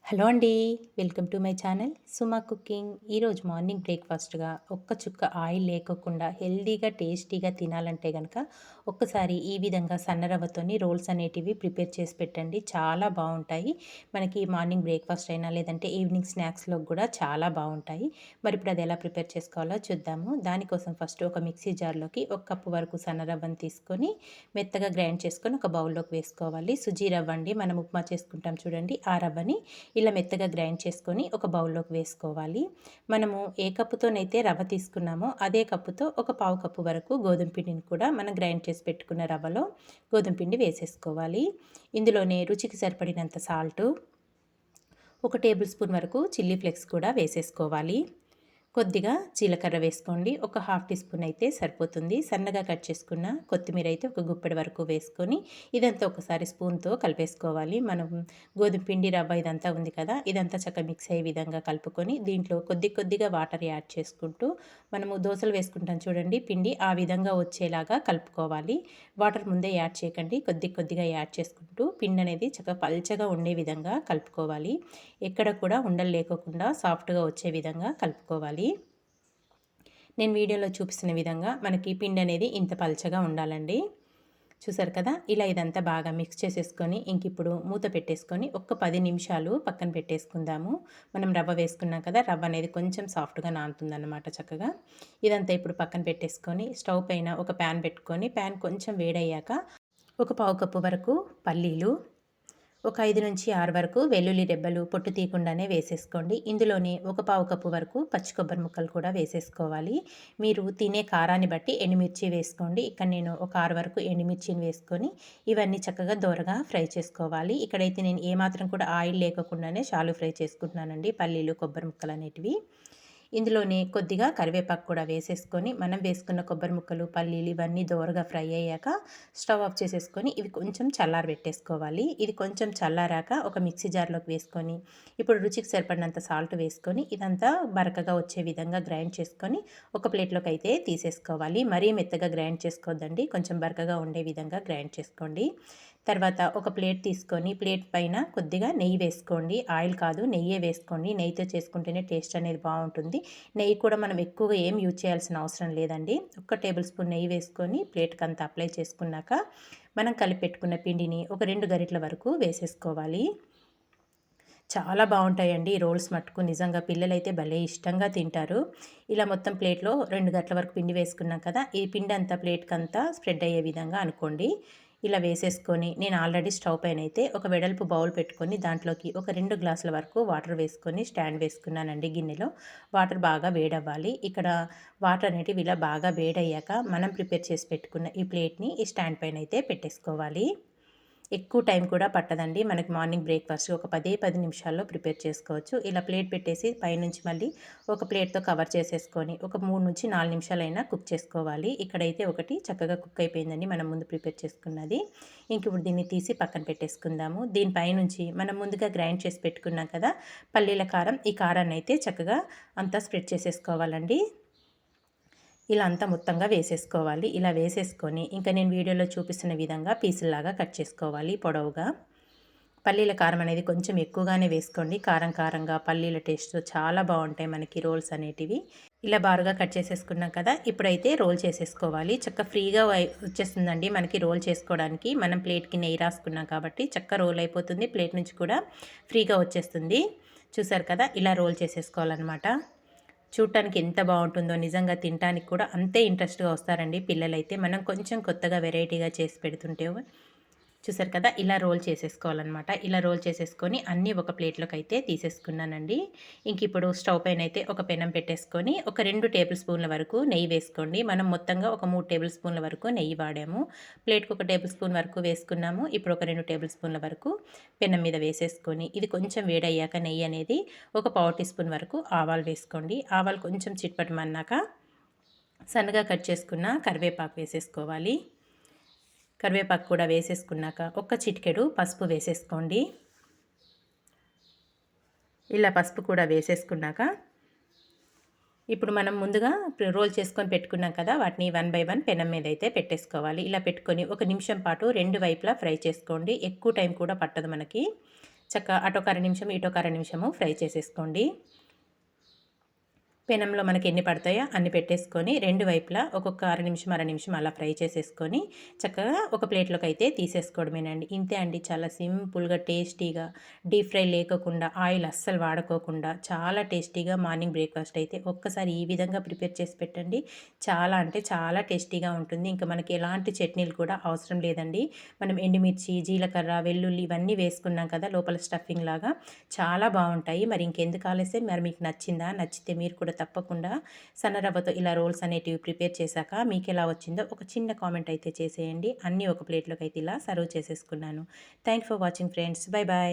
Hello అండి. Welcome to my channel Suma cooking. ఈరోజు morning బ్రేక్‌ఫాస్ట్‌గా ఒక్క చుక్క ఆయిల్ లేకోకుండా హెల్తీగా, టేస్టీగా తినాలంటే గనక ఒక్కసారి ఈ విధంగా సన్న రవ్వతోని రోల్స్ అనేటివి ప్రిపేర్ చేసి పెట్టండి. చాలా బావుంటాయి. మనకి మార్నింగ్ బ్రేక్‌ఫాస్ట్ అయినా లేదంటే ఈవినింగ్ స్నాక్స్‌లోకి గూడా చాలా బావుంటాయి. మరి ఇప్పుడు అది ఎలా ప్రిపేర్ చేసుకోవాలో చూద్దాము. దానికోసం ఫస్ట్ ఒక మిక్సీ జార్‌లోకి ఒక కప్పు వరకు సన్న రవ్వను తీసుకొని మెత్తగా గ్రైండ్ చేసుకొని ఒక బౌల్‌లోకి వేసుకోవాలి. సుజీ రవ్వ అండి. మనం ఉప్మా చేసుకుంటాం చూడండి ఆ రవ్వని ఇలా మెత్తగా గ్రైండ్ చేసుకొని ఒక బౌల్లోకి వేసుకోవాలి. మనము ఏ కప్పుతోనైతే రవ్వ తీసుకున్నామో అదే కప్పుతో ఒక పావు కప్పు వరకు గోధుమ పిండిని కూడా మనం గ్రైండ్ చేసి పెట్టుకున్న రవ్వలో గోధుమ పిండి వేసేసుకోవాలి. ఇందులోనే రుచికి సరిపడినంత సాల్టు, ఒక టేబుల్ స్పూన్ వరకు చిల్లీ ఫ్లేక్స్ కూడా వేసేసుకోవాలి. కొద్దిగా జీలకర్ర వేసుకోండి. ఒక హాఫ్ టీ స్పూన్ అయితే సరిపోతుంది. సన్నగా కట్ చేసుకున్న కొత్తిమీర అయితే ఒక గుప్పెడు వరకు వేసుకొని ఇదంతా ఒకసారి స్పూన్‌తో కలిపేసుకోవాలి. మనం గోధుమ పిండి, రవ్వ ఇదంతా ఉంది కదా! ఇదంతా చక్కగా మిక్స్ అయ్యే విధంగా కలుపుకొని దీంట్లో కొద్దిగా వాటర్ యాడ్ చేసుకుంటూ మనము దోసలు వేసుకుంటాం చూడండి పిండి ఆ విధంగా వచ్చేలాగా కలుపుకోవాలి. వాటర్ ముందే యాడ్ చేయకండి. కొద్దిగా యాడ్ చేసుకుంటూ పిండి అనేది చక్కగా పల్చగా ఉండే విధంగా కలుపుకోవాలి. ఎక్కడ కూడా ఉండలు లేకోకుండా సాఫ్ట్‌గా వచ్చే విధంగా కలుపుకోవాలి. నేను వీడియోలో చూపిస్తున్న విధంగా మనకి పిండి అనేది ఇంత పల్చగా ఉండాలండి. చూసారు కదా! ఇలా ఇదంతా బాగా మిక్స్ చేసేసుకొని ఇంకిప్పుడు మూత పెట్టేసుకొని ఒక్క 10 నిమిషాలు పక్కన పెట్టేసుకుందాము. మనం రవ్వ వేసుకున్నాం కదా! రవ్వ అనేది కొంచెం సాఫ్ట్‌గా నానుతుందన్నమాట చక్కగా. ఇదంతా ఇప్పుడు పక్కన పెట్టేసుకొని స్టవ్ పైన ఒక ప్యాన్ పెట్టుకొని ప్యాన్ కొంచెం వేడయ్యాక ఒక పావు కప్పు వరకు పల్లీలు, ఒక 5-6 వరకు వెల్లుల్లి రెబ్బలు పొట్టు తీయకుండానే వేసేసుకోండి. ఇందులోనే ఒక పావు కప్పు వరకు పచ్చి కొబ్బరి ముక్కలు కూడా వేసేసుకోవాలి. మీరు తినే కారాన్ని బట్టి ఎండుమిర్చి వేసుకోండి. ఇక్కడ నేను ఒక 6 వరకు ఎండుమిర్చిని వేసుకొని ఇవన్నీ చక్కగా దోరగా ఫ్రై చేసుకోవాలి. ఇక్కడైతే నేను ఏమాత్రం కూడా ఆయిల్ లేకోకుండానే షాలో ఫ్రై చేసుకుంటున్నానండి పల్లీలు, కొబ్బరి ముక్కలనేటివి. ఇందులోనే కొద్దిగా కరివేపాకు కూడా వేసేసుకొని మనం వేసుకున్న కొబ్బరి ముక్కలు, పల్లీలు ఇవన్నీ దోరగా ఫ్రై అయ్యాక స్టవ్ ఆఫ్ చేసేసుకొని ఇవి కొంచెం చల్లారబెట్టేసుకోవాలి. ఇది కొంచెం చల్లారాక ఒక మిక్సీ జార్‌లోకి వేసుకొని ఇప్పుడు రుచికి సరిపడినంత సాల్ట్ వేసుకొని ఇదంతా బరకగా వచ్చే విధంగా గ్రైండ్ చేసుకొని ఒక ప్లేట్‌లోకి అయితే తీసేసుకోవాలి. మరీ మెత్తగా గ్రైండ్ చేసుకోవద్దండి. కొంచెం బరకగా ఉండే విధంగా గ్రైండ్ చేసుకోండి. తర్వాత ఒక ప్లేట్ తీసుకొని ప్లేట్ పైన కొద్దిగా నెయ్యి వేసుకోండి. ఆయిల్ కాదు నెయ్యే వేసుకోండి. నెయ్యితో చేసుకుంటేనే టేస్ట్ అనేది బావుంటుంది. నెయ్యి కూడా మనం ఎక్కువగా ఏం యూజ్ చేయాల్సిన అవసరం లేదండి. ఒక టేబుల్ స్పూన్ నెయ్యి వేసుకొని ప్లేట్‌కంతా అప్లై చేసుకున్నాక మనం కలిపెట్టుకున్న పిండిని ఒక 2 గరిటెల వరకు వేసేసుకోవాలి. చాలా బావుంటాయండి ఈ రోల్స్ మట్టుకు నిజంగా పిల్లలైతే భలే ఇష్టంగా తింటారు. ఇలా మొత్తం ప్లేట్‌లో 2 గరిటెల వరకు పిండి వేసుకున్నాం కదా! ఈ పిండి అంతా ప్లేట్‌కంతా స్ప్రెడ్ అయ్యే విధంగా అనుకోండి. ఇలా వేసేసుకొని నేను ఆల్రెడీ స్టవ్ పైనైతే ఒక వెడల్పు బౌల్ పెట్టుకొని దాంట్లోకి ఒక 2 గ్లాసుల వరకు వాటర్ వేసుకొని స్టాండ్ వేసుకున్నానండి గిన్నెలో. వాటర్ బాగా వేడవ్వాలి. ఇక్కడ వాటర్ అనేటివి ఇలా బాగా వేడయ్యాక మనం ప్రిపేర్ చేసి పెట్టుకున్న ఈ ప్లేట్‌ని ఈ స్టాండ్ పైనైతే పెట్టేసుకోవాలి. ఎక్కువ టైం కూడా పట్టదండి. మనకి మార్నింగ్ బ్రేక్‌ఫాస్ట్ ఒక 10 నిమిషాల్లో ప్రిపేర్ చేసుకోవచ్చు. ఇలా ప్లేట్ పెట్టేసి పైనుంచి మళ్ళీ ఒక ప్లేట్‌తో కవర్ చేసేసుకొని ఒక 3-4 నిమిషాలైనా కుక్ చేసుకోవాలి. ఇక్కడైతే ఒకటి చక్కగా కుక్ అయిపోయిందండి మనం ముందు ప్రిపేర్ చేసుకున్నది. ఇంక ఇప్పుడు దీన్ని తీసి పక్కన పెట్టేసుకుందాము. దీని పైనుంచి మనం ముందుగా గ్రైండ్ చేసి పెట్టుకున్నాం కదా! పల్లీల కారం. ఈ కారాన్నయితే చక్కగా అంతా స్ప్రెడ్ చేసేసుకోవాలండి. ఇలా అంతా మొత్తంగా వేసేసుకోవాలి. ఇలా వేసేసుకొని ఇంకా నేను వీడియోలో చూపిస్తున్న విధంగా పీసుల్లాగా కట్ చేసుకోవాలి పొడవుగా. పల్లీల కారం అనేది కొంచెం ఎక్కువగానే వేసుకోండి. కారం కారంగా పల్లీల టేస్ట్‌తో చాలా బావుంటాయి మనకి రోల్స్ అనేటివి. ఇలా బారుగా కట్ చేసేసుకున్నాం కదా! ఇప్పుడైతే రోల్ చేసేసుకోవాలి. ఫ్రీగా వచ్చేస్తుందండి మనకి రోల్ చేసుకోవడానికి. మనం ప్లేట్‌కి నెయ్యి రాసుకున్నాం కాబట్టి రోల్ అయిపోతుంది. ప్లేట్ నుంచి కూడా ఫ్రీగా వచ్చేస్తుంది. చూసారు కదా! ఇలా రోల్ చేసేసుకోవాలనమాట. చూడటానికి ఎంత బావుంటుందో నిజంగా తినటానికి కూడా అంతే ఇంట్రెస్ట్‌గా వస్తారండి పిల్లలైతే. మనం కొంచెం కొత్తగా వెరైటీగా చేసి పెడుతుంటే చూసారు కదా! ఇలా రోల్ చేసేసుకోవాలనమాట. ఇలా రోల్ చేసేసుకొని అన్నీ ఒక ప్లేట్‌లోకైతే తీసేసుకున్నానండి. ఇంకిప్పుడు స్టవ్ పైనైతే ఒక పెనం పెట్టేసుకొని ఒక 2 టేబుల్ స్పూన్ల వరకు నెయ్యి వేసుకోండి. మనం మొత్తంగా ఒక 3 టేబుల్ స్పూన్ల వరకు నెయ్యి వాడాము. ప్లేట్‌కి ఒక టేబుల్ స్పూన్ వరకు వేసుకున్నాము. ఇప్పుడు ఒక 2 టేబుల్ స్పూన్ల వరకు పెనం మీద వేసేసుకొని ఇది కొంచెం వేడయ్యాక నెయ్యి అనేది ఒక పావు టీ స్పూన్ వరకు ఆవాలు వేసుకోండి. ఆవాలు కొంచెం చిటపటమన్నాక సన్నగా కట్ చేసుకున్న కరివేపాకు వేసేసుకోవాలి. కరివేపాకు కూడా వేసేసుకున్నాక ఒక్క చిటికెడు పసుపు వేసేసుకోండి. ఇలా పసుపు కూడా వేసేసుకున్నాక ఇప్పుడు మనం ముందుగా రోల్ చేసుకొని పెట్టుకున్నాం కదా! వాటిని 1 బై 1 పెనం మీద అయితే పెట్టేసుకోవాలి. ఇలా పెట్టుకొని ఒక నిమిషం పాటు 2 వైపులా ఫ్రై చేసుకోండి. ఎక్కువ టైం కూడా పట్టదు మనకి. అటొక అర నిమిషం, ఇటొక అర నిమిషము ఫ్రై చేసేసుకోండి. పెనంలో మనకి ఎన్ని పడతాయో అన్ని పెట్టేసుకొని 2 వైపులా ఒక్కొక్క అర నిమిషం అలా ఫ్రై చేసేసుకొని చక్కగా ఒక ప్లేట్‌లోకి అయితే తీసేసుకోవడమేనండి. ఇంతే అండి, చాలా సింపుల్‌గా టేస్టీగా డీప్ ఫ్రై లేకోకుండా ఆయిల్ అస్సలు వాడుకోకుండా చాలా టేస్టీగా మార్నింగ్ బ్రేక్‌ఫాస్ట్ అయితే ఒక్కసారి ఈ విధంగా ప్రిపేర్ చేసి పెట్టండి. చాలా అంటే చాలా టేస్టీగా ఉంటుంది. ఇంకా మనకి ఎలాంటి చట్నీలు కూడా అవసరం లేదండి. మనం ఎండుమిర్చి, జీలకర్ర, వెల్లుల్లి ఇవన్నీ వేసుకున్నాం కదా లోపల స్టఫింగ్ లాగా, చాలా బావుంటాయి. మరి ఇంకెందుకు ఆలస్యం, మరి మీకు నచ్చిందా? నచ్చితే మీరు కూడా తప్పకుండా సన్న రవ్వతో ఇలా రోల్స్ అనేటివి ప్రిపేర్ చేశాక మీకెలా వచ్చిందో ఒక చిన్న కామెంట్ అయితే చేసేయండి. అన్నీ ఒక ప్లేట్‌లోకి అయితే ఇలా సర్వ్ చేసేసుకున్నాను. Thanks for watching friends. By by.